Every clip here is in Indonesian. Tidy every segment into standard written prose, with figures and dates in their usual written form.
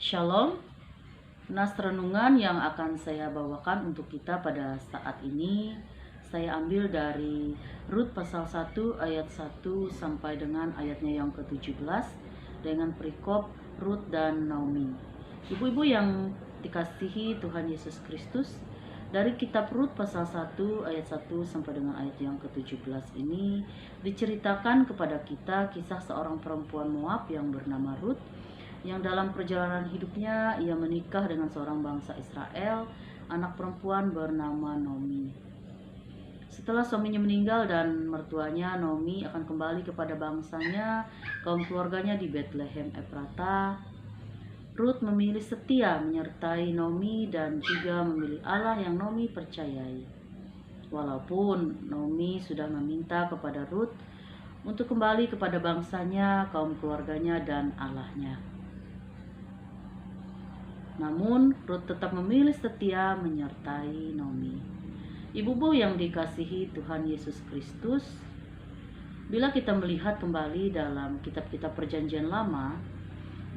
Shalom. Nas renungan yang akan saya bawakan untuk kita pada saat ini saya ambil dari Rut pasal 1 ayat 1 sampai dengan ayatnya yang ke-17 dengan perikop Rut dan Naomi. Ibu-ibu yang dikasihi Tuhan Yesus Kristus, dari kitab Rut pasal 1 ayat 1 sampai dengan ayat yang ke-17 ini diceritakan kepada kita kisah seorang perempuan Moab yang bernama Rut, yang dalam perjalanan hidupnya ia menikah dengan seorang bangsa Israel, anak perempuan bernama Naomi. Setelah suaminya meninggal dan mertuanya, Naomi akan kembali kepada bangsanya, kaum keluarganya di Bethlehem Efrata. Rut memilih setia menyertai Naomi dan juga memilih Allah yang Naomi percayai. Walaupun Naomi sudah meminta kepada Rut untuk kembali kepada bangsanya, kaum keluarganya, dan Allahnya. Namun Rut tetap memilih setia menyertai Naomi. Ibu-ibu yang dikasihi Tuhan Yesus Kristus, bila kita melihat kembali dalam kitab-kitab Perjanjian Lama,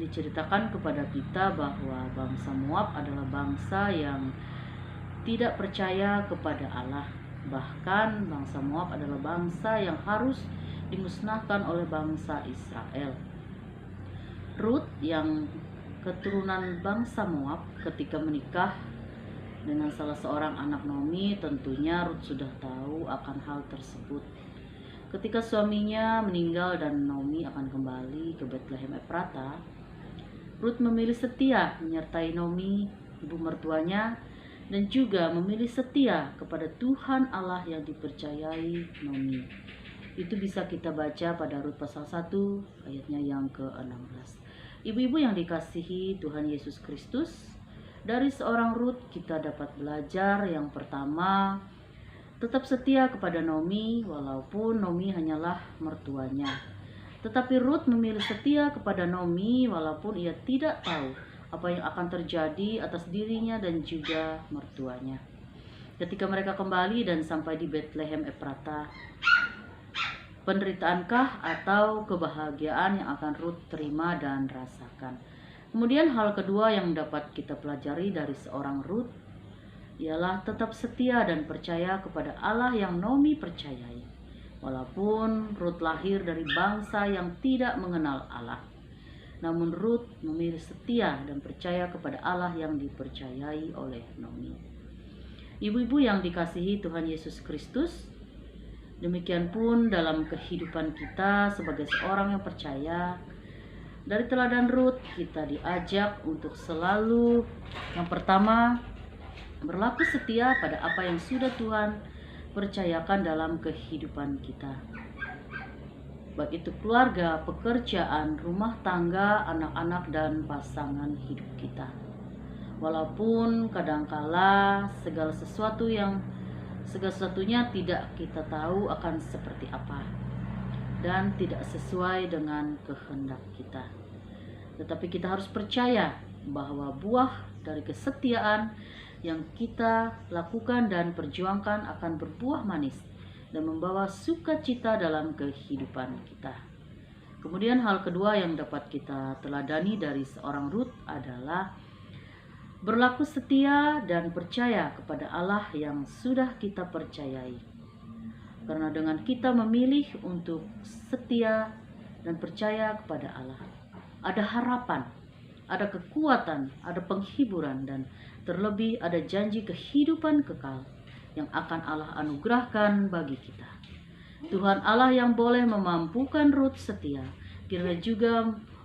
diceritakan kepada kita bahwa bangsa Moab adalah bangsa yang tidak percaya kepada Allah. Bahkan bangsa Moab adalah bangsa yang harus dimusnahkan oleh bangsa Israel. Rut yang keturunan bangsa Moab ketika menikah dengan salah seorang anak Naomi, tentunya Rut sudah tahu akan hal tersebut. Ketika suaminya meninggal dan Naomi akan kembali ke Bethlehem Efrata, Rut memilih setia menyertai Naomi, ibu mertuanya, dan juga memilih setia kepada Tuhan Allah yang dipercayai Naomi. Itu bisa kita baca pada Rut pasal 1 ayatnya yang ke-16. Ibu-ibu yang dikasihi Tuhan Yesus Kristus, dari seorang Rut kita dapat belajar yang pertama, tetap setia kepada Naomi walaupun Naomi hanyalah mertuanya. Tetapi Rut memilih setia kepada Naomi walaupun ia tidak tahu apa yang akan terjadi atas dirinya dan juga mertuanya. Ketika mereka kembali dan sampai di Bethlehem Efrata, penderitaankah atau kebahagiaan yang akan Rut terima dan rasakan? Kemudian hal kedua yang dapat kita pelajari dari seorang Rut ialah tetap setia dan percaya kepada Allah yang Naomi percayai. Walaupun Rut lahir dari bangsa yang tidak mengenal Allah, namun Rut memilih setia dan percaya kepada Allah yang dipercayai oleh Naomi. Ibu-ibu yang dikasihi Tuhan Yesus Kristus, demikian pun dalam kehidupan kita sebagai seorang yang percaya, dari teladan Rut kita diajak untuk selalu, yang pertama, berlaku setia pada apa yang sudah Tuhan percayakan dalam kehidupan kita. Baik itu keluarga, pekerjaan, rumah tangga, anak-anak, dan pasangan hidup kita. Walaupun kadangkala segala sesuatunya tidak kita tahu akan seperti apa dan tidak sesuai dengan kehendak kita. Tetapi kita harus percaya bahwa buah dari kesetiaan yang kita lakukan dan perjuangkan akan berbuah manis dan membawa sukacita dalam kehidupan kita. Kemudian hal kedua yang dapat kita teladani dari seorang Rut adalah berlaku setia dan percaya kepada Allah yang sudah kita percayai. Karena dengan kita memilih untuk setia dan percaya kepada Allah, ada harapan, ada kekuatan, ada penghiburan, dan terlebih ada janji kehidupan kekal yang akan Allah anugerahkan bagi kita. Tuhan Allah yang boleh memampukan Rut setia, kiranya juga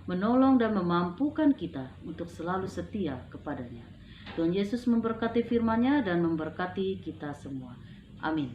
menolong dan memampukan kita untuk selalu setia kepadanya. Tuhan Yesus memberkati firman-Nya dan memberkati kita semua. Amin.